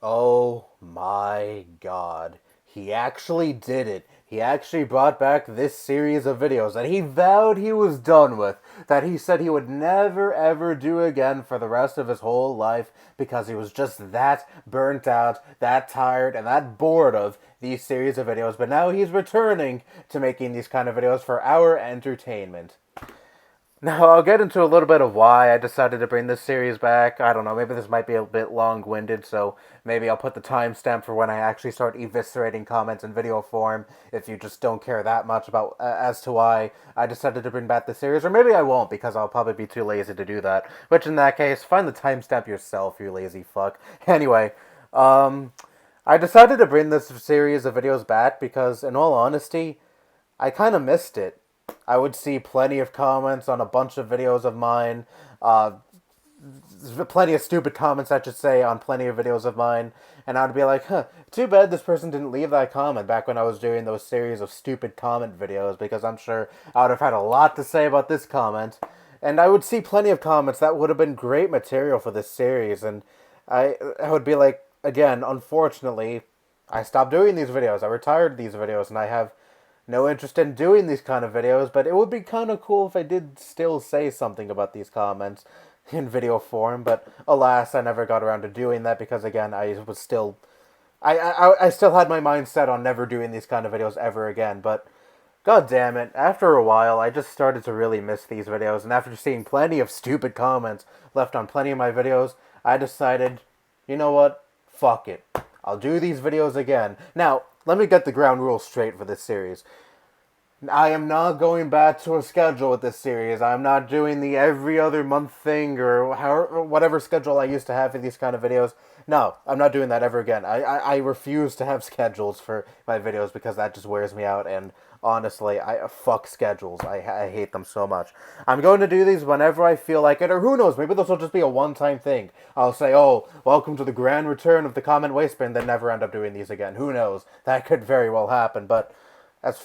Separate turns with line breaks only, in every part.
Oh my god. He actually did it. He actually brought back this series of videos that he vowed he was done with, that he said he would never ever do again for the rest of his whole life because he was just that burnt out, that tired, and that bored of these series of videos. But now he's returning to making these kind of videos for our entertainment. Now, I'll get into a little bit of why I decided to bring this series back. I don't know, maybe this might be a bit long winded, so maybe I'll put the timestamp for when I actually start eviscerating comments in video form if you just don't care that much about as to why I decided to bring back the series. Or maybe I won't because I'll probably be too lazy to do that. Which, in that case, find the timestamp yourself, you lazy fuck. Anyway, I decided to bring this series of videos back because, in all honesty, I kind of missed it. I would see plenty of comments on a bunch of videos of mine, uh, plenty of stupid comments, I should say, on plenty of videos of mine, and I'd be like, huh, too bad this person didn't leave that comment back when I was doing those series of stupid comment videos, because I'm sure I would have had a lot to say about this comment. And I would see plenty of comments that would have been great material for this series, and I would be like, again, unfortunately, I stopped doing these videos. I retired these videos, and I have no interest in doing these kind of videos, but it would be kind of cool if I did still say something about these comments in video form, but alas, I never got around to doing that because, again, I was still... I still had my mind set on never doing these kind of videos ever again, but god damn it, after a while, I just started to really miss these videos, and after seeing plenty of stupid comments left on plenty of my videos, I decided, you know what, fuck it. I'll do these videos again. Now, let me get the ground rules straight for this series. I am not going back to a schedule with this series. I'm not doing the every other month thing or whatever schedule I used to have for these kind of videos. No, I'm not doing that ever again. I refuse to have schedules for my videos because that just wears me out. And honestly, I fuck schedules. I hate them so much. I'm going to do these whenever I feel like it, or who knows, maybe this will just be a one-time thing. I'll say, oh, welcome to the grand return of the comment waste bin, then never end up doing these again. Who knows? That could very well happen. But as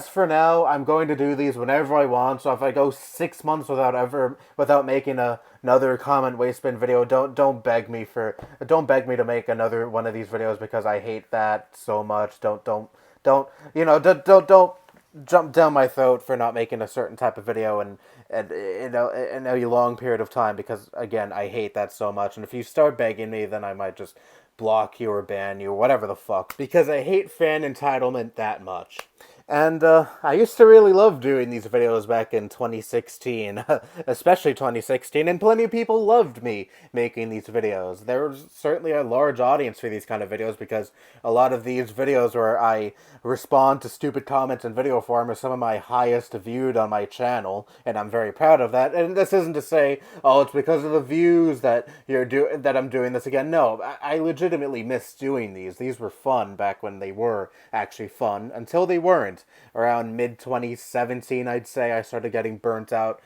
for now, I'm going to do these whenever I want. So if I go 6 months without making another comment waste bin video, don't beg me to make another one of these videos because I hate that so much. Don't don't jump down my throat for not making a certain type of video and in a long period of time because again I hate that so much. And if you start begging me, then I might just block you or ban you or whatever the fuck because I hate fan entitlement that much. And I used to really love doing these videos back in 2016, especially 2016, and plenty of people loved me making these videos. There was certainly a large audience for these kind of videos because a lot of these videos where I respond to stupid comments in video form are some of my highest viewed on my channel, and I'm very proud of that. And this isn't to say, oh, it's because of the views that that I'm doing this again. No, I legitimately miss doing these. These were fun back when they were actually fun, until they weren't. Around mid 2017, I'd say, I started getting burnt out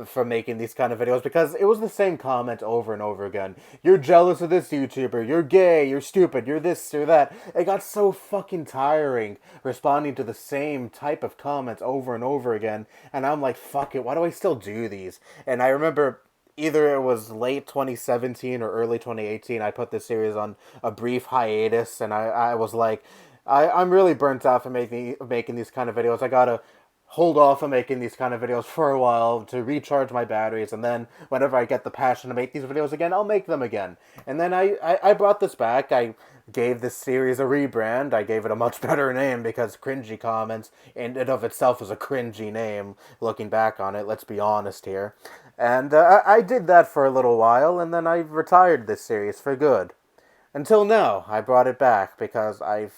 from making these kind of videos because it was the same comment over and over again. You're jealous of this YouTuber, you're gay, you're stupid, you're this or that. It got so fucking tiring responding to the same type of comments over and over again, and I'm like, fuck it, why do I still do these? And I remember either it was late 2017 or early 2018, I put this series on a brief hiatus, and I was like, I'm really burnt out from making these kind of videos. I gotta hold off on making these kind of videos for a while to recharge my batteries, and then whenever I get the passion to make these videos again, I'll make them again. And then I brought this back. I gave this series a rebrand. I gave it a much better name because cringy comments in and of itself is a cringy name, looking back on it, let's be honest here. And I did that for a little while, and then I retired this series for good. Until now, I brought it back because I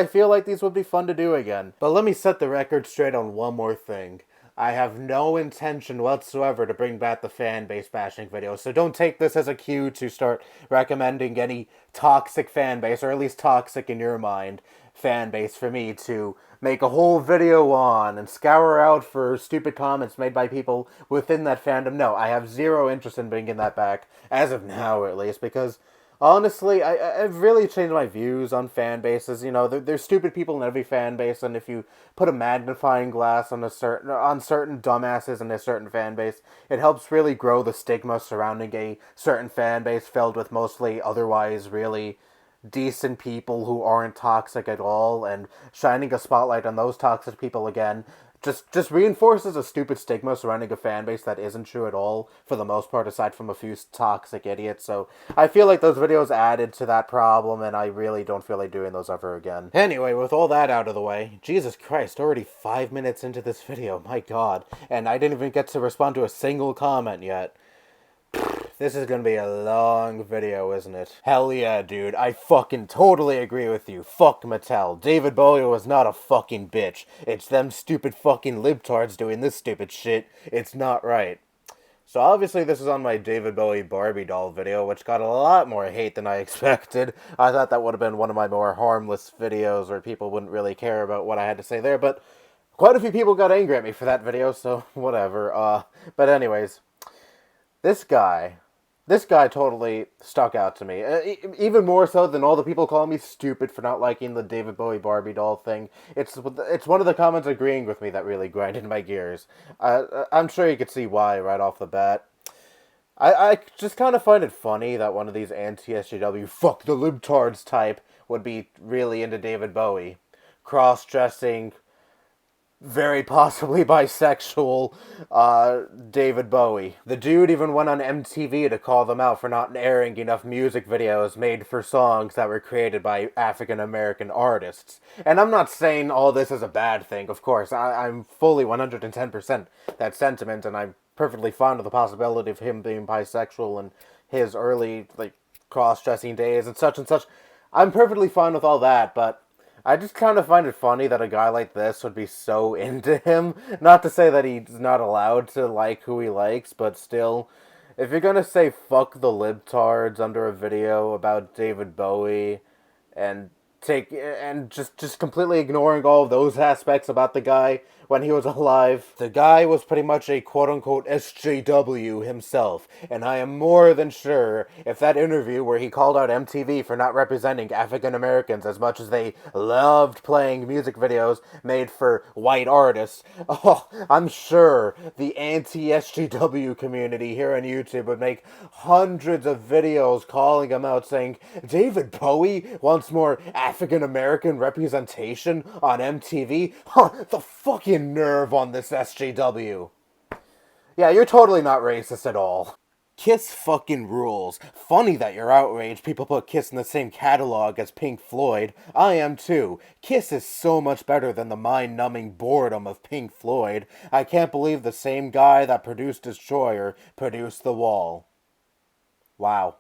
feel like these would be fun to do again. But let me set the record straight on one more thing. I have no intention whatsoever to bring back the fan base bashing videos, so don't take this as a cue to start recommending any toxic fan base, or at least toxic in your mind, fan base for me to make a whole video on and scour out for stupid comments made by people within that fandom. No, I have zero interest in bringing that back, as of now at least, because Honestly, I've really changed my views on fan bases. You know, there's stupid people in every fan base, and if you put a magnifying glass on certain dumbasses in a certain fan base, it helps really grow the stigma surrounding a certain fan base filled with mostly otherwise really decent people who aren't toxic at all, and shining a spotlight on those toxic people again just reinforces a stupid stigma surrounding a fan base that isn't true at all for the most part, aside from a few toxic idiots. So I feel like those videos added to that problem, and I really don't feel like doing those ever again. Anyway, with all that out of the way, Jesus Christ, already 5 minutes into this video, my god, and I didn't even get to respond to a single comment yet. This is gonna be a long video, isn't it? Hell yeah, dude. I fucking totally agree with you. Fuck Mattel. David Bowie was not a fucking bitch. It's them stupid fucking libtards doing this stupid shit. It's not right. So obviously this is on my David Bowie Barbie doll video, which got a lot more hate than I expected. I thought that would have been one of my more harmless videos where people wouldn't really care about what I had to say there, but quite a few people got angry at me for that video, so whatever. But anyways, this guy this guy totally stuck out to me. Even more so than all the people calling me stupid for not liking the David Bowie Barbie doll thing. It's one of the comments agreeing with me that really grinded my gears. I'm sure you could see why right off the bat. I just kind of find it funny that one of these anti-SJW fuck the libtards type would be really into David Bowie. Cross-dressing, very possibly bisexual, David Bowie. The dude even went on MTV to call them out for not airing enough music videos made for songs that were created by African American artists. And I'm not saying all this is a bad thing, of course. I'm fully 110% that sentiment, and I'm perfectly fine with the possibility of him being bisexual in his early, cross-dressing days and such and such. I'm perfectly fine with all that, but I just kind of find it funny that a guy like this would be so into him. Not to say that he's not allowed to like who he likes, but still, if you're gonna say fuck the libtards under a video about David Bowie and just completely ignoring all of those aspects about the guy when he was alive. The guy was pretty much a quote-unquote SJW himself, and I am more than sure if that interview where he called out MTV for not representing African Americans as much as they loved playing music videos made for white artists, I'm sure the anti-SJW community here on YouTube would make hundreds of videos calling him out saying, David Bowie wants more African American representation on MTV? The fucking nerve on this SJW. Yeah, you're totally not racist at all. Kiss fucking rules. Funny that you're outraged people put Kiss in the same catalog as Pink Floyd. I am too. Kiss is so much better than the mind-numbing boredom of Pink Floyd. I can't believe the same guy that produced Destroyer produced The Wall. Wow.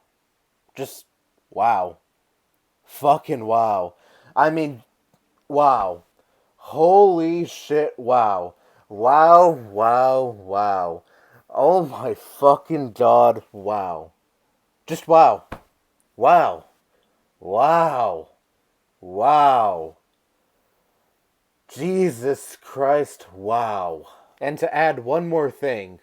Just wow. Fucking wow. I mean, wow. Holy shit, wow. Wow, wow, wow. Oh my fucking god, wow. Just wow. Wow. Wow. Wow. Jesus Christ, wow. And to add one more thing,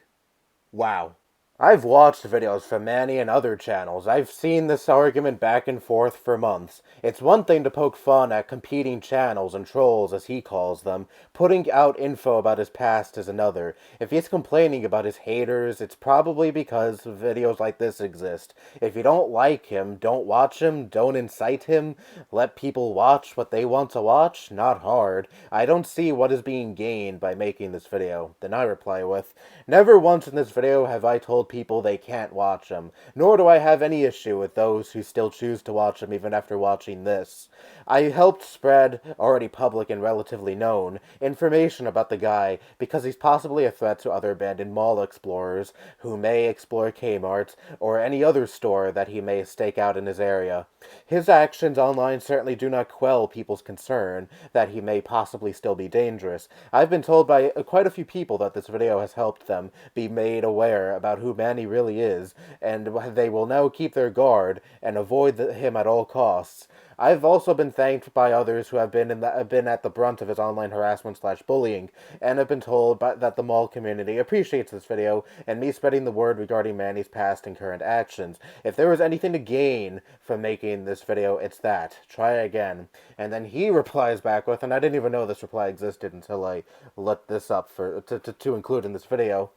wow. I've watched videos from Manny and other channels. I've seen this argument back and forth for months. It's one thing to poke fun at competing channels and trolls, as he calls them. Putting out info about his past is another. If he's complaining about his haters, it's probably because videos like this exist. If you don't like him, don't watch him, don't incite him. Let people watch what they want to watch. Not hard. I don't see what is being gained by making this video. Then I reply with, never once in this video have I told people they can't watch them, nor do I have any issue with those who still choose to watch them even after watching this. I helped spread, already public and relatively known, information about the guy because he's possibly a threat to other abandoned mall explorers who may explore Kmart or any other store that he may stake out in his area. His actions online certainly do not quell people's concern that he may possibly still be dangerous. I've been told by quite a few people that this video has helped them be made aware about who who Manny really is, and they will now keep their guard and avoid him at all costs. I've also been thanked by others who have been at the brunt of his online harassment slash bullying, and have been told that the mall community appreciates this video and me spreading the word regarding Manny's past and current actions. If there was anything to gain from making this video, it's that. Try again. And then he replies back with, and I didn't even know this reply existed until I looked this up to include in this video.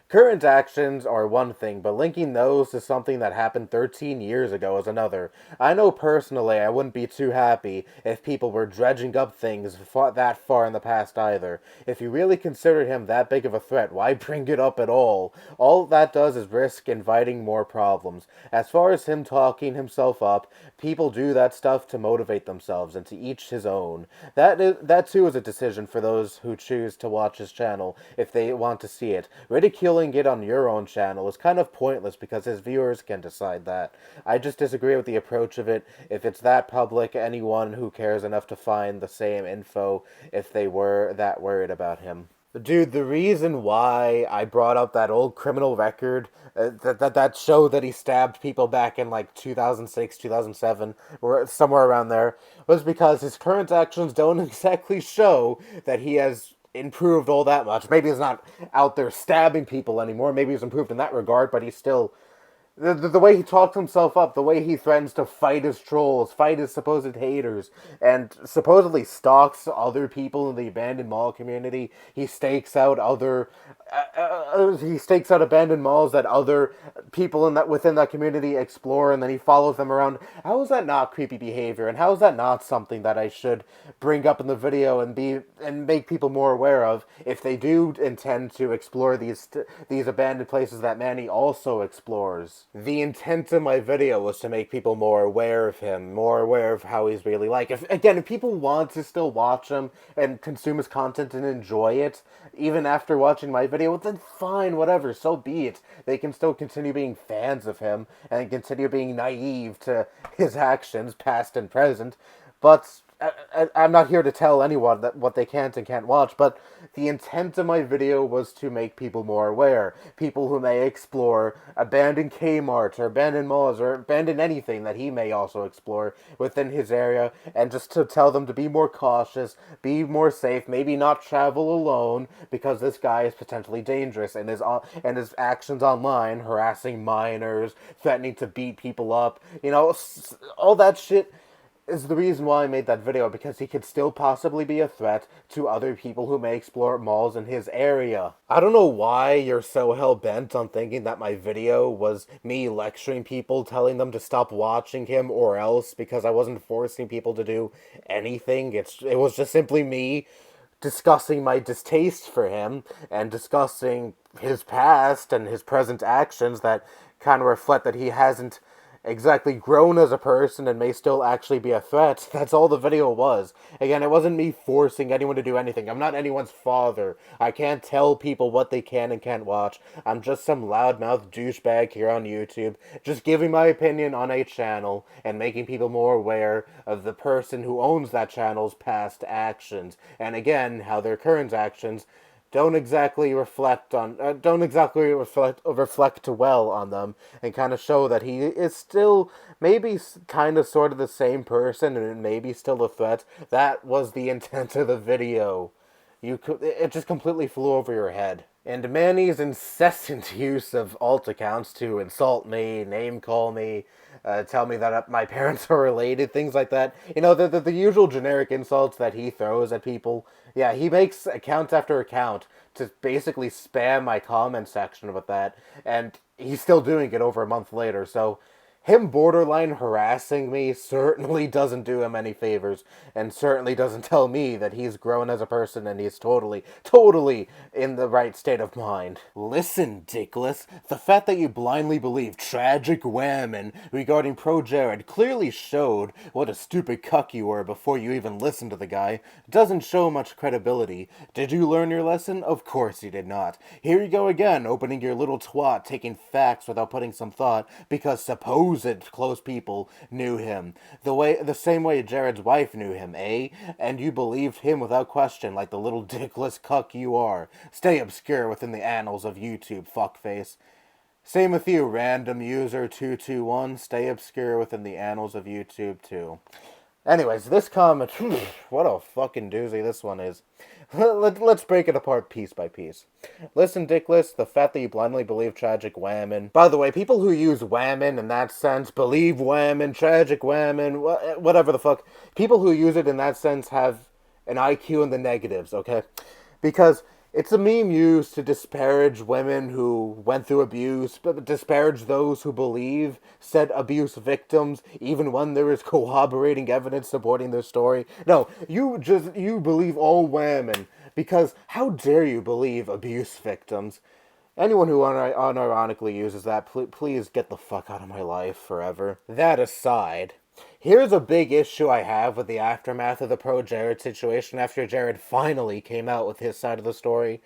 Current actions are one thing, but linking those to something that happened 13 years ago is another. I know personally I wouldn't be too happy if people were dredging up things that far in the past either. If you really considered him that big of a threat, why bring it up at all? All that does is risk inviting more problems. As far as him talking himself up, people do that stuff to motivate themselves, and to each his own. That too is a decision for those who choose to watch his channel if they want to see it. Ridiculing it on your own channel is kind of pointless because his viewers can decide that. I just disagree with the approach of it. If it's that public, anyone who cares enough to find the same info if they were that worried about him. Dude, the reason why I brought up that old criminal record, that show that he stabbed people back in like 2006, 2007, or somewhere around there, was because his current actions don't exactly show that he has improved all that much. Maybe he's not out there stabbing people anymore. Maybe he's improved in that regard, but he's still... The way he talks himself up, the way he threatens to fight his trolls, fight his supposed haters, and supposedly stalks other people in the abandoned mall community. He stakes out abandoned malls that other people within that community explore, and then he follows them around. How is that not creepy behavior? And how is that not something that I should bring up in the video and make people more aware of if they do intend to explore these abandoned places that Manny also explores? The intent of my video was to make people more aware of him, more aware of how he's really like. If people want to still watch him and consume his content and enjoy it, even after watching my video, then fine, whatever, so be it. They can still continue being fans of him and continue being naive to his actions, past and present. But I'm not here to tell anyone that what they can't and can't watch, but the intent of my video was to make people more aware. People who may explore abandoned Kmart or abandoned malls or abandoned anything that he may also explore within his area, and just to tell them to be more cautious, be more safe, maybe not travel alone, because this guy is potentially dangerous, and his actions online, harassing minors, threatening to beat people up, all that shit is the reason why I made that video, because he could still possibly be a threat to other people who may explore malls in his area. I don't know why you're so hell-bent on thinking that my video was me lecturing people, telling them to stop watching him or else, because I wasn't forcing people to do anything. It was just simply me discussing my distaste for him and discussing his past and his present actions that kind of reflect that he hasn't exactly grown as a person and may still actually be a threat. That's all the video was. Again, it wasn't me forcing anyone to do anything. I'm not anyone's father. I can't tell people what they can and can't watch. I'm just some loudmouth douchebag here on YouTube, just giving my opinion on a channel and making people more aware of the person who owns that channel's past actions, and again, how their current actions don't exactly reflect well on them, and kind of show that he is still maybe kind of sort of the same person and maybe still a threat. That was the intent of the video. It just completely flew over your head. And Manny's incessant use of alt accounts to insult me, name call me, tell me that my parents are related, things like that. The usual generic insults that he throws at people. Yeah, he makes account after account to basically spam my comment section with that, and he's still doing it over a month later, so him borderline harassing me certainly doesn't do him any favors, and certainly doesn't tell me that he's grown as a person and he's totally in the right state of mind. Listen, Dickless, the fact that you blindly believe tragic whammon regarding ProJared clearly showed what a stupid cuck you were before you even listened to the guy. Doesn't show much credibility. Did you learn your lesson? Of course you did not. Here you go again, opening your little twat, taking facts without putting some thought, because supposedly supposed close people knew him. The same way Jared's wife knew him, eh? And you believed him without question, like the little dickless cuck you are. Stay obscure within the annals of YouTube, fuckface. Same with you, random user 221. Stay obscure within the annals of YouTube too. Anyways, this comment, what a fucking doozy this one is. Let's break it apart piece by piece. Listen, Dickless, the fact that you blindly believe tragic whammon. By the way, people who use whammon in that sense, believe whammon, tragic whammon, whatever the fuck, people who use it in that sense have an IQ in the negatives, okay? Because it's a meme used to disparage women who went through abuse, but disparage those who believe said abuse victims, even when there is corroborating evidence supporting their story. No, you believe all women, because how dare you believe abuse victims? Anyone who unironically uses that, please get the fuck out of my life forever. That aside, here's a big issue I have with the aftermath of the ProJared situation after Jared finally came out with his side of the story.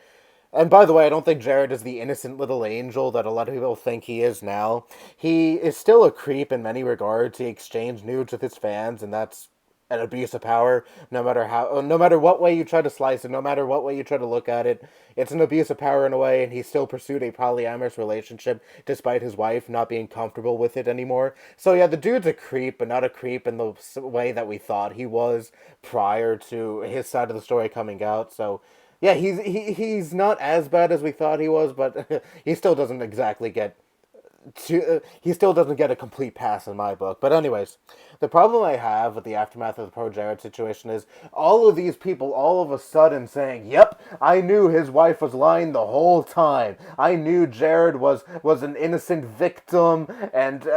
And by the way, I don't think Jared is the innocent little angel that a lot of people think he is now. He is still a creep in many regards. He exchanged nudes with his fans, and that's an abuse of power, no matter what way you try to slice it, no matter what way you try to look at it. It's an abuse of power in a way, and he still pursued a polyamorous relationship despite his wife not being comfortable with it anymore. So yeah, the dude's a creep, but not a creep in the way that we thought he was prior to his side of the story coming out. So yeah, he's not as bad as we thought he was, but he still doesn't exactly get he still doesn't get a complete pass in my book. But anyways, the problem I have with the aftermath of the ProJared situation is all of these people all of a sudden saying, yep, I knew his wife was lying the whole time. I knew Jared was an innocent victim. And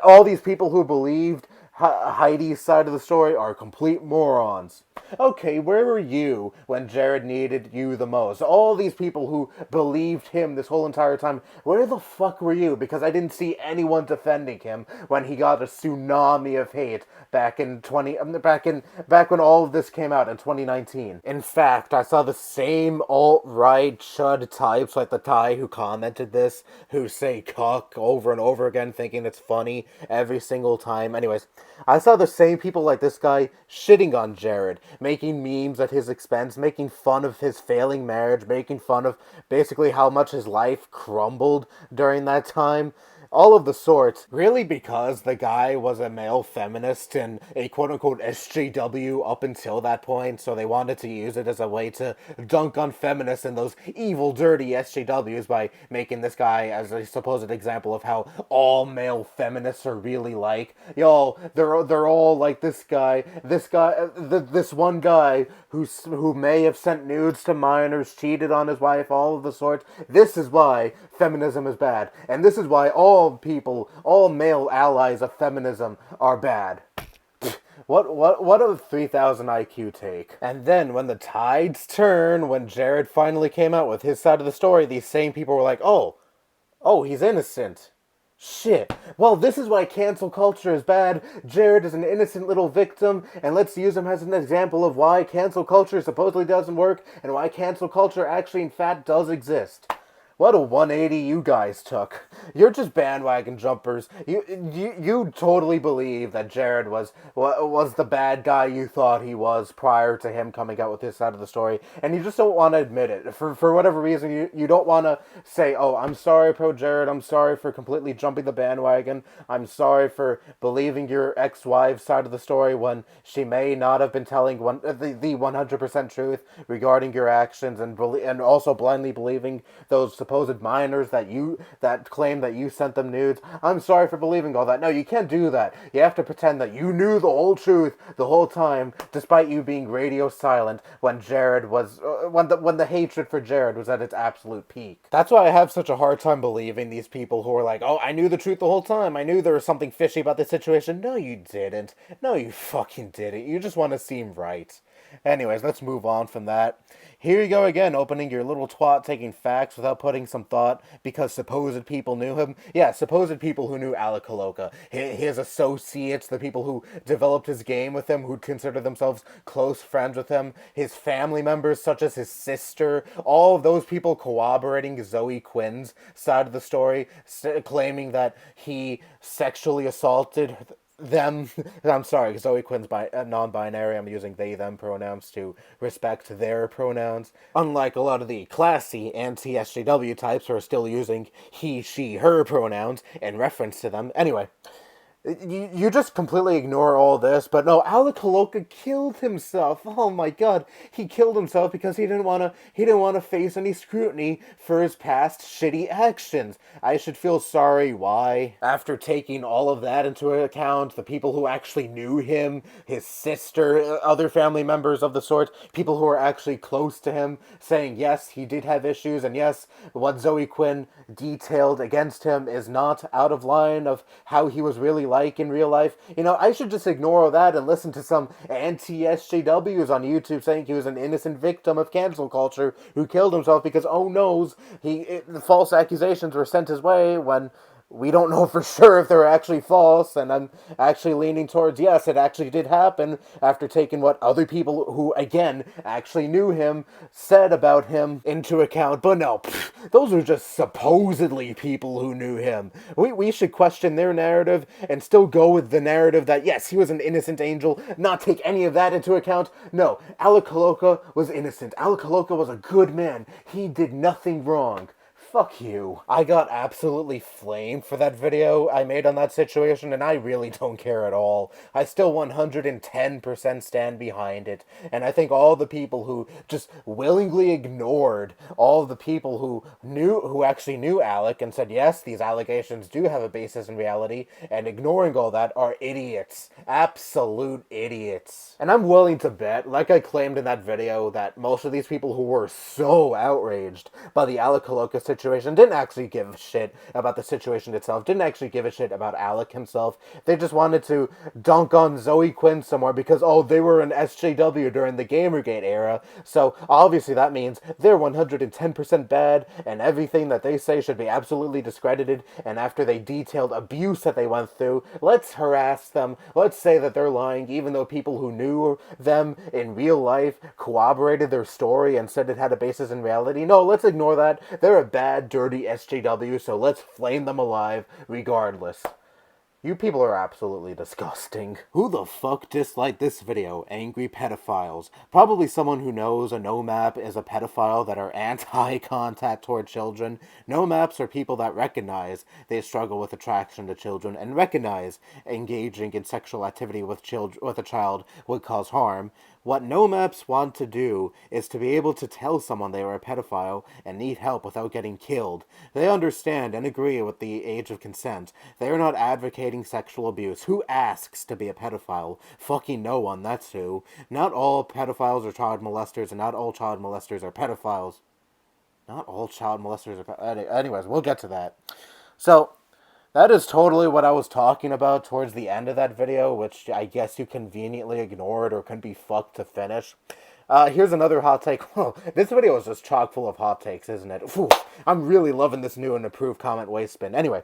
all these people who believed Heidi's side of the story are complete morons. Okay, where were you when Jared needed you the most? All these people who believed him this whole entire time, where the fuck were you? Because I didn't see anyone defending him when he got a tsunami of hate back when all of this came out in 2019. In fact, I saw the same alt-right chud types like the guy who commented this, who say cuck over and over again thinking it's funny every single time. Anyways, I saw the same people like this guy shitting on Jared, making memes at his expense, making fun of his failing marriage, making fun of basically how much his life crumbled during that time. All of the sorts, really because the guy was a male feminist and a quote-unquote SJW up until that point, so they wanted to use it as a way to dunk on feminists and those evil, dirty SJWs by making this guy as a supposed example of how all male feminists are really like. Yo, they're all like this one guy who may have sent nudes to minors, cheated on his wife, all of the sorts. This is why feminism is bad, and this is why all male allies of feminism are bad. What a 3,000 IQ take. And then when the tides turn, when Jared finally came out with his side of the story, these same people were like, oh, he's innocent. Shit. Well, this is why cancel culture is bad. Jared is an innocent little victim, and let's use him as an example of why cancel culture supposedly doesn't work, and why cancel culture actually in fact does exist. What a 180 you guys took. You're just bandwagon jumpers. You totally believe that Jared was the bad guy you thought he was prior to him coming out with his side of the story, and you just don't want to admit it. For whatever reason, you don't want to say, oh, I'm sorry, ProJared, I'm sorry for completely jumping the bandwagon, I'm sorry for believing your ex-wife's side of the story when she may not have been telling the 100% truth regarding your actions, and also blindly believing those supposed minors that claim that you sent them nudes. I'm sorry for believing all that. No, you can't do that. You have to pretend that you knew the whole truth the whole time, despite you being radio silent when Jared was when the hatred for Jared was at its absolute peak. That's why I have such a hard time believing these people who are like, oh, I knew the truth the whole time. I knew there was something fishy about this situation. No, you didn't. No, you fucking didn't. You just want to seem right. Anyways, let's move on from that. Here you go again, opening your little twat taking facts without putting some thought because supposed people knew him. Yeah, supposed people who knew Alec Holowka. His associates, the people who developed his game with him, who'd consider themselves close friends with him, his family members, such as his sister, all of those people corroborating Zoe Quinn's side of the story, claiming that he sexually assaulted them. I'm sorry, Zoe Quinn's non-binary. I'm using they them pronouns to respect their pronouns. Unlike a lot of the classy anti-SJW types who are still using he, she, her pronouns in reference to them. Anyway, you just completely ignore all this, but no, Alec Holowka killed himself. Oh my god, he killed himself because he didn't want to face any scrutiny for his past shitty actions. I should feel sorry. Why? After taking all of that into account, the people who actually knew him, his sister, other family members of the sort, people who are actually close to him, saying yes, he did have issues, and yes, what Zoe Quinn detailed against him is not out of line of how he was really like in real life. You know, I should just ignore all that and listen to some anti-SJWs on YouTube saying he was an innocent victim of cancel culture who killed himself because, oh noes, the false accusations were sent his way when we don't know for sure if they're actually false, and I'm actually leaning towards yes, it actually did happen after taking what other people who, again, actually knew him said about him into account. But no, those are just supposedly people who knew him. We should question their narrative and still go with the narrative that yes, he was an innocent angel, not take any of that into account. No, Alec Holowka was innocent. Alec Holowka was a good man. He did nothing wrong. Fuck you. I got absolutely flamed for that video I made on that situation, and I really don't care at all. I still 110% stand behind it, and I think all the people who just willingly ignored all the people who actually knew Alec and said, yes, these allegations do have a basis in reality, and ignoring all that are idiots. Absolute idiots. And I'm willing to bet, like I claimed in that video, that most of these people who were so outraged by the Alec Holowka situation didn't actually give a shit about the situation itself, didn't actually give a shit about Alec himself. They just wanted to dunk on Zoe Quinn somewhere because, oh, they were an SJW during the Gamergate era, so obviously that means they're 110% bad, and everything that they say should be absolutely discredited, and after they detailed abuse that they went through, let's harass them, let's say that they're lying, even though people who knew them in real life corroborated their story and said it had a basis in reality. No, let's ignore that. They're a bad, dirty SJW, so let's flame them alive regardless. You people are absolutely disgusting. Who the fuck disliked this video? Angry pedophiles. Probably someone who knows a no-map is a pedophile that are anti-contact toward children. No-maps are people that recognize they struggle with attraction to children and recognize engaging in sexual activity with a child would cause harm. What no-maps want to do is to be able to tell someone they are a pedophile and need help without getting killed. They understand and agree with the age of consent. They are not advocating sexual abuse. Who asks to be a pedophile? Fucking no one, that's who. Not all pedophiles are child molesters, and not all child molesters are pedophiles. Not all child molesters are anyways, we'll get to that. So, that is totally what I was talking about towards the end of that video, which I guess you conveniently ignored or can be fucked to finish. Here's another hot take. Whoa, this video is just chock full of hot takes, isn't it? Whew, I'm really loving this new and improved comment waste spin. Anyway,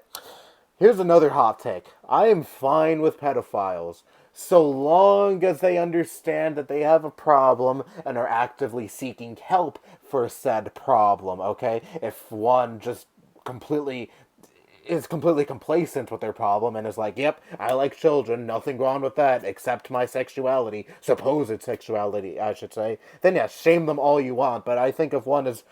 here's another hot take. I am fine with pedophiles, so long as they understand that they have a problem and are actively seeking help for said problem, okay? If one just is completely complacent with their problem and is like, yep, I like children, nothing wrong with that, except my sexuality, supposed sexuality, I should say, then yeah, shame them all you want, but I think if one is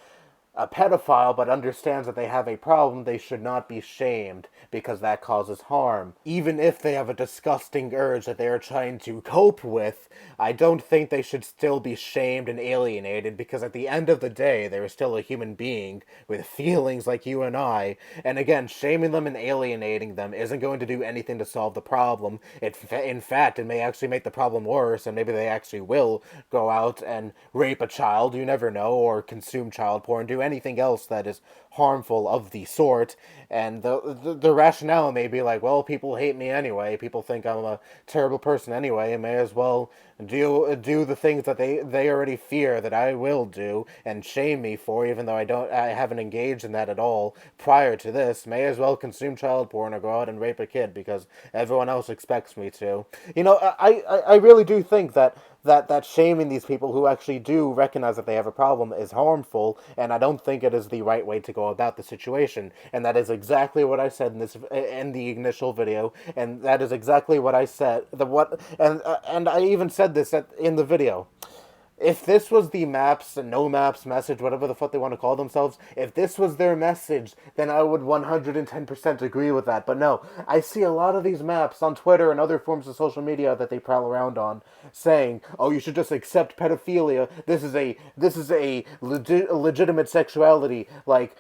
a pedophile but understands that they have a problem, they should not be shamed because that causes harm. Even if they have a disgusting urge that they are trying to cope with, I don't think they should still be shamed and alienated because at the end of the day, they're still a human being with feelings like you and I. And again, shaming them and alienating them isn't going to do anything to solve the problem. In fact, it may actually make the problem worse, and maybe they actually will go out and rape a child, you never know, or consume child porn, do anything else that is harmful of the sort. And the rationale may be like, well, people hate me anyway. People think I'm a terrible person anyway. I may as well do the things that they already fear that I will do and shame me for, even though I haven't engaged in that at all prior to this. May as well consume child porn or go out and rape a kid because everyone else expects me to. I really do think that shaming these people who actually do recognize that they have a problem is harmful, and I don't think it is the right way to go about the situation. And that is exactly what I said in the initial video, and that is exactly what I said. And I even said this in the video. If this was the maps and no maps message, whatever the fuck they want to call themselves, if this was their message, then I would 110% agree with that. But no, I see a lot of these maps on Twitter and other forms of social media that they prowl around on, saying, "Oh, you should just accept pedophilia. This is a legitimate sexuality, like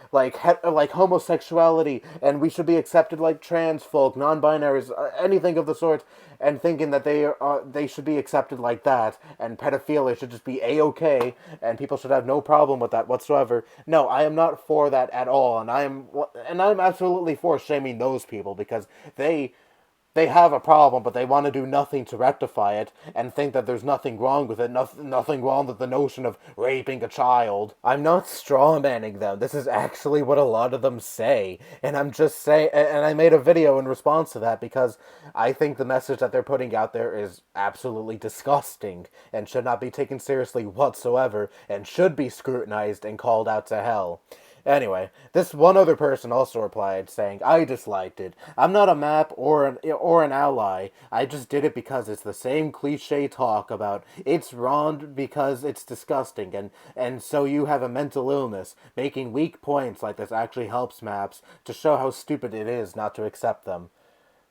homosexuality, and we should be accepted like trans folk, non-binaries, anything of the sort." And thinking that they should be accepted like that, and pedophilia should just be a-okay, and people should have no problem with that whatsoever. No, I am not for that at all, and I'm absolutely for shaming those people because they have a problem, but they want to do nothing to rectify it, and think that there's nothing wrong with it, nothing wrong with the notion of raping a child. I'm not strawmanning them. This is actually what a lot of them say, and I'm just saying, and I made a video in response to that because I think the message that they're putting out there is absolutely disgusting, and should not be taken seriously whatsoever, and should be scrutinized and called out to hell. Anyway, this one other person also replied, saying, "I disliked it. I'm not a map or an ally. I just did it because it's the same cliche talk about it's wrong because it's disgusting, and so you have a mental illness. Making weak points like this actually helps maps to show how stupid it is not to accept them."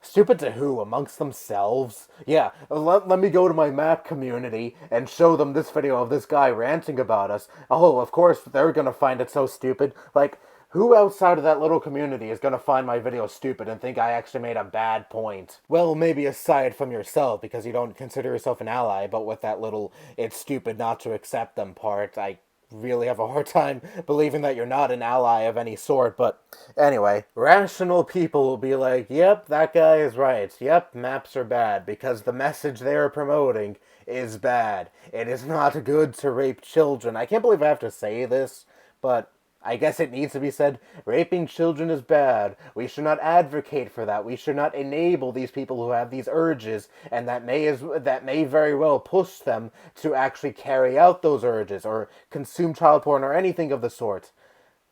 Stupid to who? Amongst themselves? Yeah, let me go to my map community and show them this video of this guy ranting about us. Oh, of course they're gonna find it so stupid. Like, who outside of that little community is gonna find my video stupid and think I actually made a bad point? Well, maybe aside from yourself, because you don't consider yourself an ally, but with that little "it's stupid not to accept them" part, I really have a hard time believing that you're not an ally of any sort. But anyway, rational people will be like, yep, that guy is right. Yep, maps are bad because the message they are promoting is bad. It is not good to rape children. I can't believe I have to say this, but I guess it needs to be said. Raping children is bad. We should not advocate for that. We should not enable these people who have these urges, and that may very well push them to actually carry out those urges or consume child porn or anything of the sort.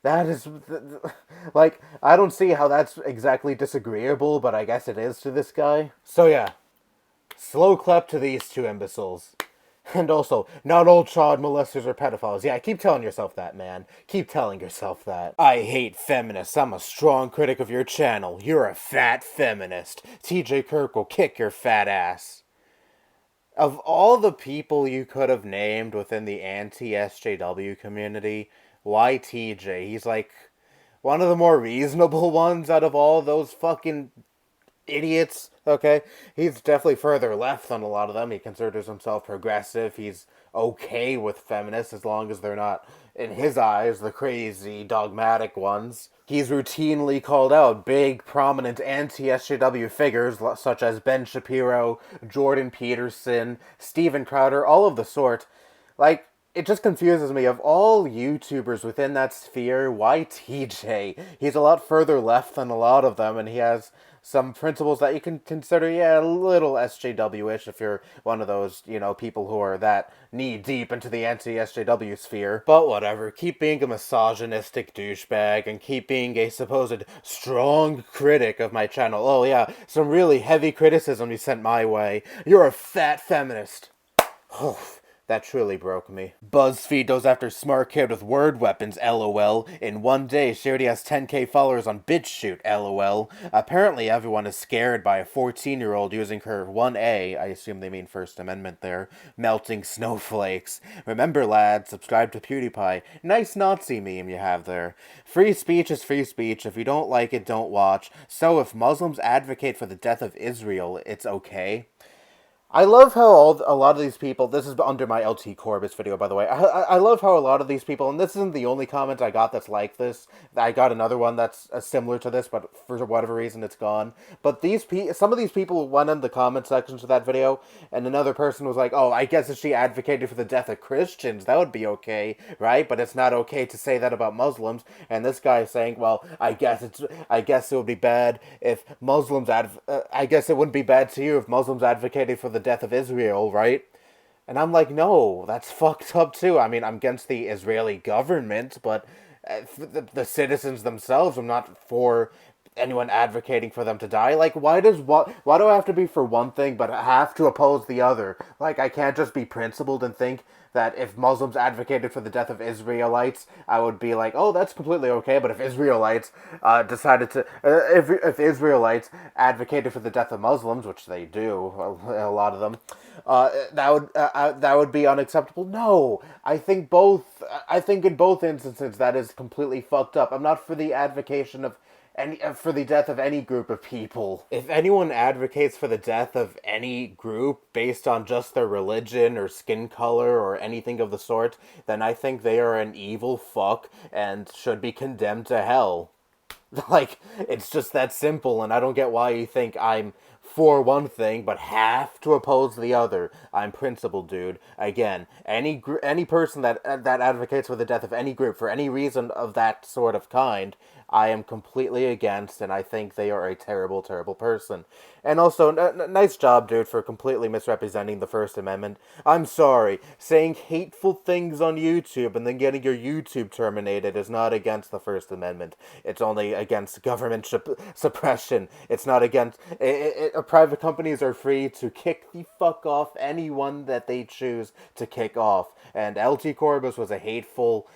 That is, like, I don't see how that's exactly disagreeable, but I guess it is to this guy. So yeah, slow clap to these two imbeciles. And also, not all child molesters are pedophiles. Yeah, keep telling yourself that, man. Keep telling yourself that. I hate feminists. I'm a strong critic of your channel. You're a fat feminist. TJ Kirk will kick your fat ass. Of all the people you could have named within the anti-SJW community, why TJ? He's like one of the more reasonable ones out of all those fucking idiots, okay? He's definitely further left than a lot of them. He considers himself progressive. He's okay with feminists as long as they're not, in his eyes, the crazy, dogmatic ones. He's routinely called out big, prominent anti-SJW figures such as Ben Shapiro, Jordan Peterson, Steven Crowder, all of the sort. Like, it just confuses me. Of all YouTubers within that sphere, why TJ? He's a lot further left than a lot of them, and he has some principles that you can consider, yeah, a little SJW-ish if you're one of those, people who are that knee-deep into the anti-SJW sphere. But whatever, keep being a misogynistic douchebag and keep being a supposed strong critic of my channel. Oh yeah, some really heavy criticism you sent my way. You're a fat feminist. That truly broke me. BuzzFeed goes after smart kid with word weapons, lol. In one day, she already has 10k followers on BitChute, lol. Apparently everyone is scared by a 14-year-old using her 1A, I assume they mean First Amendment there, melting snowflakes. Remember lads, subscribe to PewDiePie. Nice Nazi meme you have there. Free speech is free speech. If you don't like it, don't watch. So if Muslims advocate for the death of Israel, it's okay? I love how a lot of these people. This is under my LT Corbis video, by the way. I love how a lot of these people, and this isn't the only comment I got that's like this. I got another one that's similar to this, but for whatever reason it's gone. But some of these people went in the comment sections of that video, and another person was like, "Oh, I guess if she advocated for the death of Christians, that would be okay, right? But it's not okay to say that about Muslims." And this guy is saying, "Well, I guess it would be bad if I guess it wouldn't be bad to you if Muslims advocated for the death of Israel, right?" And I'm like, no, that's fucked up too. I mean, I'm against the Israeli government, but the citizens themselves, I'm not for anyone advocating for them to die. Like, why do I have to be for one thing but I have to oppose the other? Like, I can't just be principled and think that if Muslims advocated for the death of Israelites, I would be like, oh, that's completely okay. But if Israelites if Israelites advocated for the death of Muslims, which they do, a lot of them, that would be unacceptable. No, I think both. I think in both instances that is completely fucked up. I'm not for the advocation of for the death of any group of people. If anyone advocates for the death of any group based on just their religion or skin color or anything of the sort, then I think they are an evil fuck and should be condemned to hell. Like, it's just that simple, and I don't get why you think I'm for one thing but have to oppose the other. I'm principled, dude. Again, any person that advocates for the death of any group for any reason of that sort of kind, I am completely against, and I think they are a terrible, terrible person. And also, nice job, dude, for completely misrepresenting the First Amendment. I'm sorry, saying hateful things on YouTube and then getting your YouTube terminated is not against the First Amendment. It's only against government suppression. It's not against... private companies are free to kick the fuck off anyone that they choose to kick off. And LT Corbus was a hateful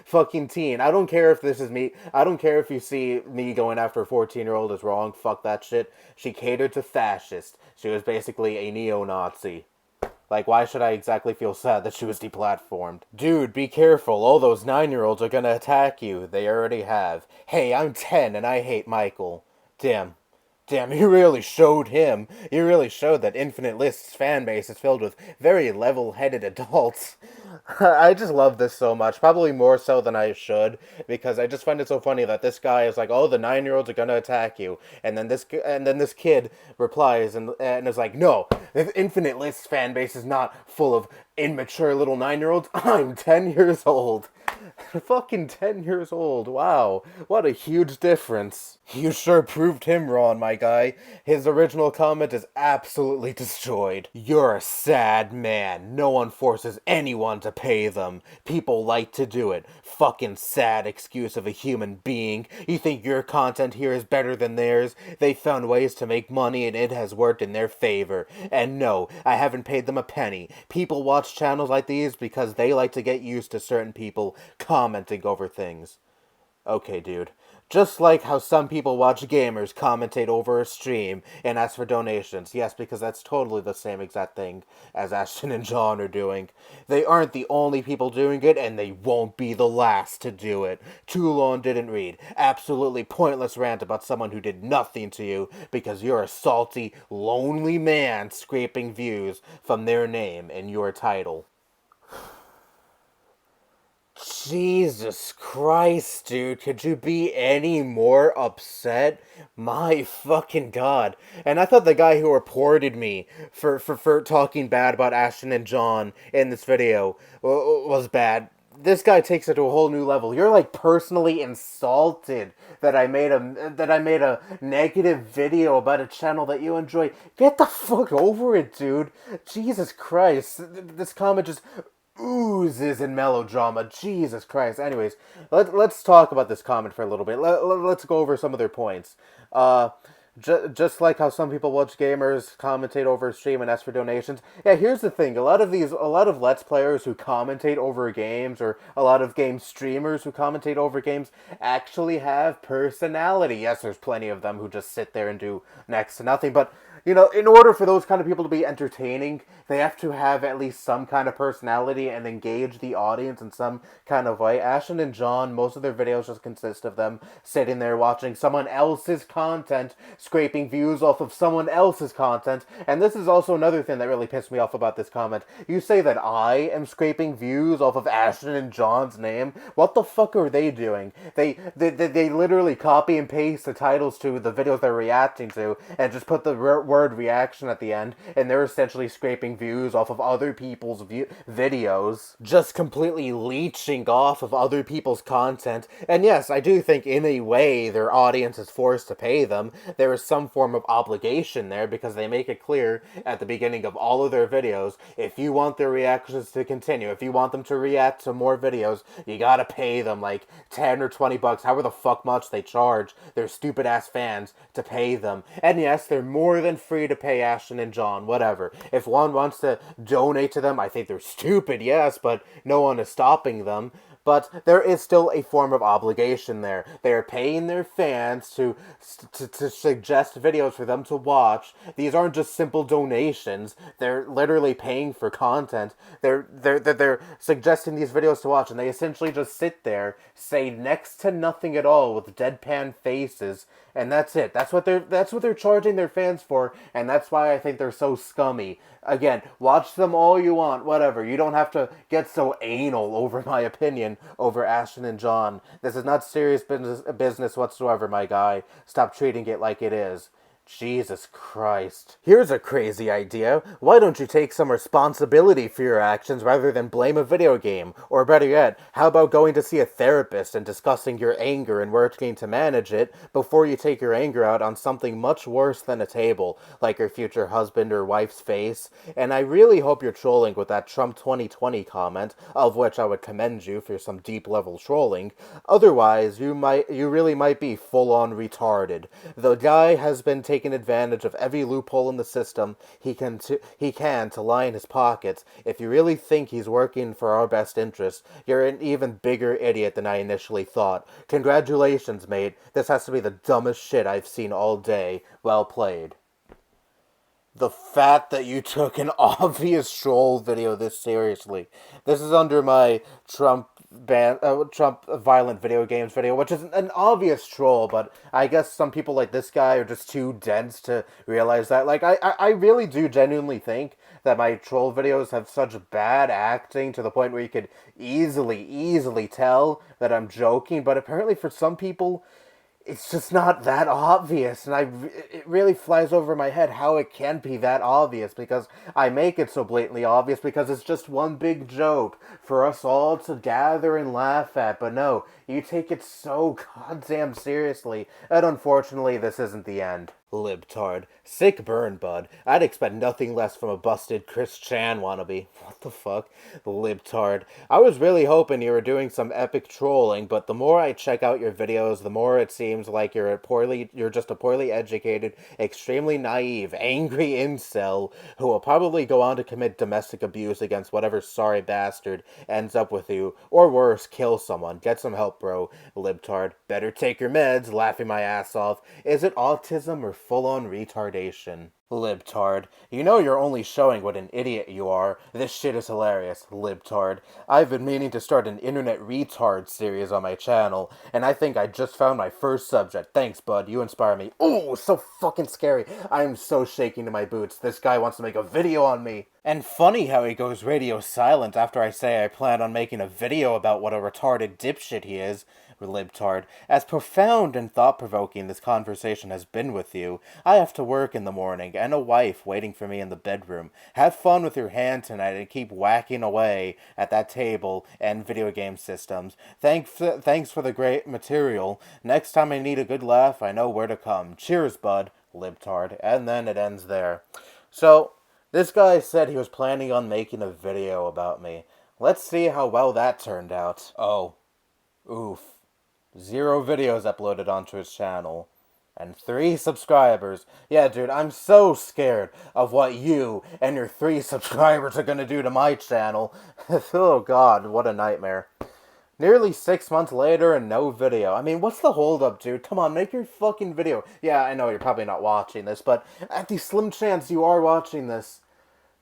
fucking teen. I don't care if this is me. I don't care if you see me going after a 14-year-old is wrong. Fuck that shit. She catered to fascists. She was basically a neo-Nazi. Like, why should I exactly feel sad that she was deplatformed? Dude, be careful. All those 9-year-olds are gonna attack you. They already have. Hey, I'm 10 and I hate Michael. Damn. Damn, you really showed him. You really showed that Infinite List's fan base is filled with very level-headed adults. I just love this so much. Probably more so than I should, because I just find it so funny that this guy is like, "Oh, the 9-year-olds are gonna attack you," and then this kid replies and is like, "No, the Infinite List's fan base is not full of immature little 9-year-olds. I'm 10 years old." Fucking 10 years old. Wow. What a huge difference. You sure proved him wrong, my guy. His original comment is absolutely destroyed. You're a sad man. No one forces anyone to pay them. People like to do it. Fucking sad excuse of a human being. You think your content here is better than theirs? They found ways to make money and it has worked in their favor. And no, I haven't paid them a penny. People watch channels like these because they like to get used to certain people commenting over things. Okay, dude. Just like how some people watch gamers commentate over a stream and ask for donations. Yes, because that's totally the same exact thing as Ashton and John are doing. They aren't the only people doing it, and they won't be the last to do it. Too Long Didn't Read. Absolutely pointless rant about someone who did nothing to you because you're a salty, lonely man scraping views from their name in your title. Jesus Christ, dude. Could you be any more upset? My fucking god. And I thought the guy who reported me for talking bad about Ashton and John in this video was bad. This guy takes it to a whole new level. You're like personally insulted that I made a negative video about a channel that you enjoy. Get the fuck over it, dude. Jesus Christ. This comment just oozes in melodrama. Jesus Christ. Anyways, let's talk about this comment for a little bit. Let's go over some of their points. Just like how some people watch gamers commentate over a stream and ask for donations. Yeah, here's the thing. A lot of Let's Players who commentate over games, or a lot of game streamers who commentate over games, actually have personality. Yes, there's plenty of them who just sit there and do next to nothing, but you know, in order for those kind of people to be entertaining, they have to have at least some kind of personality and engage the audience in some kind of way. Ashton and John, most of their videos just consist of them sitting there watching someone else's content scraping views off of someone else's content. And this is also another thing that really pissed me off about this comment. You say that I am scraping views off of Ashton and John's name. What the fuck are they doing? They literally copy and paste the titles to the videos they're reacting to and just put the word reaction at the end, and they're essentially scraping views off of other people's videos, just completely leeching off of other people's content. And yes, I do think in a way their audience is forced to pay them. There is some form of obligation there because they make it clear at the beginning of all of their videos, if you want their reactions to continue, if you want them to react to more videos, you gotta pay them like 10 or 20 bucks, however the fuck much they charge their stupid ass fans to pay them. And yes, they're more than free to pay Ashton and John, whatever. If one wants to donate to them, I think they're stupid, yes, but no one is stopping them. But there is still a form of obligation there. They are paying their fans to suggest videos for them to watch. These aren't just simple donations. They're literally paying for content. They're suggesting these videos to watch, and they essentially just sit there, say next to nothing at all with deadpan faces, and that's it. That's what they're charging their fans for, and that's why I think they're so scummy. Again, watch them all you want, whatever. You don't have to get so anal over my opinion over Ashton and John. This is not serious business whatsoever, my guy. Stop treating it like it is. Jesus Christ. Here's a crazy idea. Why don't you take some responsibility for your actions rather than blame a video game? Or better yet, how about going to see a therapist and discussing your anger and working to manage it before you take your anger out on something much worse than a table, like your future husband or wife's face? And I really hope you're trolling with that Trump 2020 comment, of which I would commend you for some deep level trolling. Otherwise, you really might be full on retarded. The guy has been taking advantage of every loophole in the system he can to line his pockets. If you really think he's working for our best interests, you're an even bigger idiot than I initially thought. Congratulations, mate. This has to be the dumbest shit I've seen all day. Well played. The fact that you took an obvious troll video this seriously. This is under my Trump violent video games video, which is an obvious troll, but I guess some people like this guy are just too dense to realize that. Like, I really do genuinely think that my troll videos have such bad acting to the point where you could easily tell that I'm joking, but apparently for some people, it's just not that obvious, and it really flies over my head how it can be that obvious, because I make it so blatantly obvious because it's just one big joke for us all to gather and laugh at, but no, you take it so goddamn seriously, and unfortunately this isn't the end. Libtard. Sick burn, bud. I'd expect nothing less from a busted Chris Chan wannabe. What the fuck? Libtard. I was really hoping you were doing some epic trolling, but the more I check out your videos, the more it seems like you're just a poorly educated, extremely naive, angry incel who will probably go on to commit domestic abuse against whatever sorry bastard ends up with you, or worse, kill someone. Get some help, bro. Libtard. Better take your meds, laughing my ass off. Is it autism or full-on retardation? Libtard. You know you're only showing what an idiot you are. This shit is hilarious. Libtard. I've been meaning to start an internet retard series on my channel, and I think I just found my first subject. Thanks, bud. You inspire me. Ooh, so fucking scary. I'm so shaking to my boots. This guy wants to make a video on me. And funny how he goes radio silent after I say I plan on making a video about what a retarded dipshit he is. Libtard. As profound and thought-provoking this conversation has been with you, I have to work in the morning, and a wife waiting for me in the bedroom. Have fun with your hand tonight and keep whacking away at that table and video game systems. Thanks for the great material. Next time I need a good laugh, I know where to come. Cheers, bud. Libtard. And then it ends there. So, this guy said he was planning on making a video about me. Let's see how well that turned out. Oh. Oof. 0 videos uploaded onto his channel. And 3 subscribers. Yeah, dude, I'm so scared of what you and your 3 subscribers are gonna do to my channel. Oh god, what a nightmare. Nearly 6 months later and no video. I mean, what's the holdup, dude? Come on, make your fucking video. Yeah, I know you're probably not watching this, but at the slim chance you are watching this,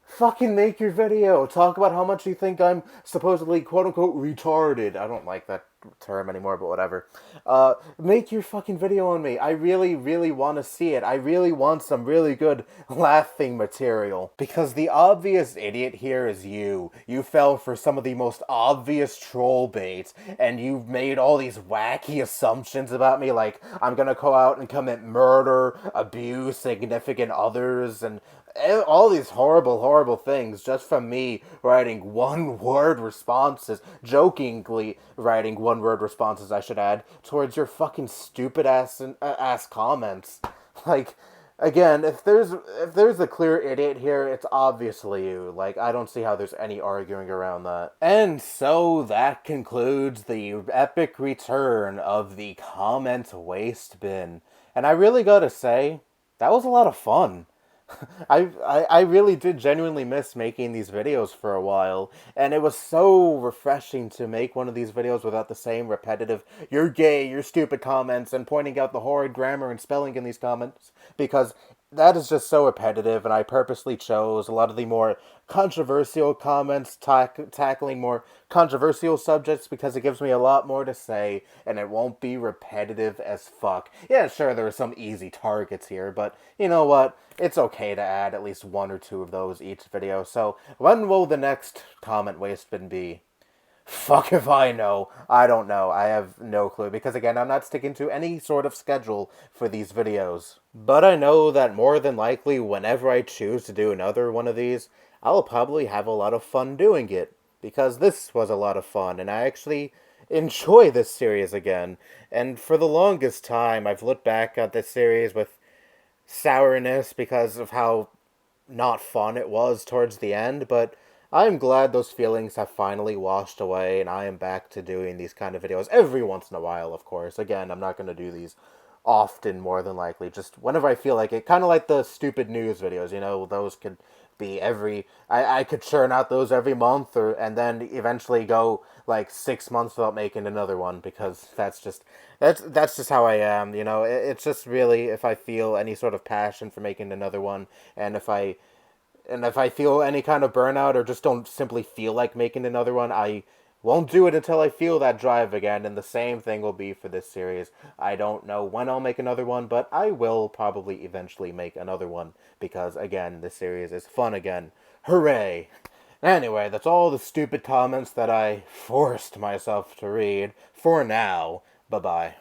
fucking make your video. Talk about how much you think I'm supposedly quote-unquote retarded. I don't like that term anymore, but whatever. Make your fucking video on me. I really, really want to see it. I really want some really good laughing material. Because the obvious idiot here is you. You fell for some of the most obvious troll bait, and you've made all these wacky assumptions about me, like I'm gonna go out and commit murder, abuse significant others, and all these horrible, horrible things just from me writing one-word responses, jokingly writing one-word responses, I should add, towards your fucking stupid ass comments. Like, again, if there's a clear idiot here, it's obviously you. Like, I don't see how there's any arguing around that. And so that concludes the epic return of the comment waste bin. And I really gotta say, that was a lot of fun. I really did genuinely miss making these videos for a while, and it was so refreshing to make one of these videos without the same repetitive, you're gay, you're stupid comments, and pointing out the horrid grammar and spelling in these comments, because that is just so repetitive, and I purposely chose a lot of the more controversial comments, tackling more controversial subjects, because it gives me a lot more to say, and it won't be repetitive as fuck. Yeah, sure, there are some easy targets here, but you know what? It's okay to add at least one or two of those each video, so when will the next comment waste bin be? Fuck if I know. I don't know. I have no clue, because again, I'm not sticking to any sort of schedule for these videos. But I know that more than likely, whenever I choose to do another one of these, I'll probably have a lot of fun doing it. Because this was a lot of fun, and I actually enjoy this series again. And for the longest time, I've looked back at this series with sourness because of how not fun it was towards the end, but I'm glad those feelings have finally washed away, and I am back to doing these kind of videos every once in a while, of course. Again, I'm not going to do these often, more than likely, just whenever I feel like it. Kind of like the stupid news videos, you know, those could be I could churn out those every month, and then eventually go like 6 months without making another one, because that's just how I am, you know. It's just really, if I feel any sort of passion for making another one, and if I feel any kind of burnout or just don't simply feel like making another one, I won't do it until I feel that drive again, and the same thing will be for this series. I don't know when I'll make another one, but I will probably eventually make another one, because, again, this series is fun again. Hooray! Anyway, that's all the stupid comments that I forced myself to read for now. Bye-bye.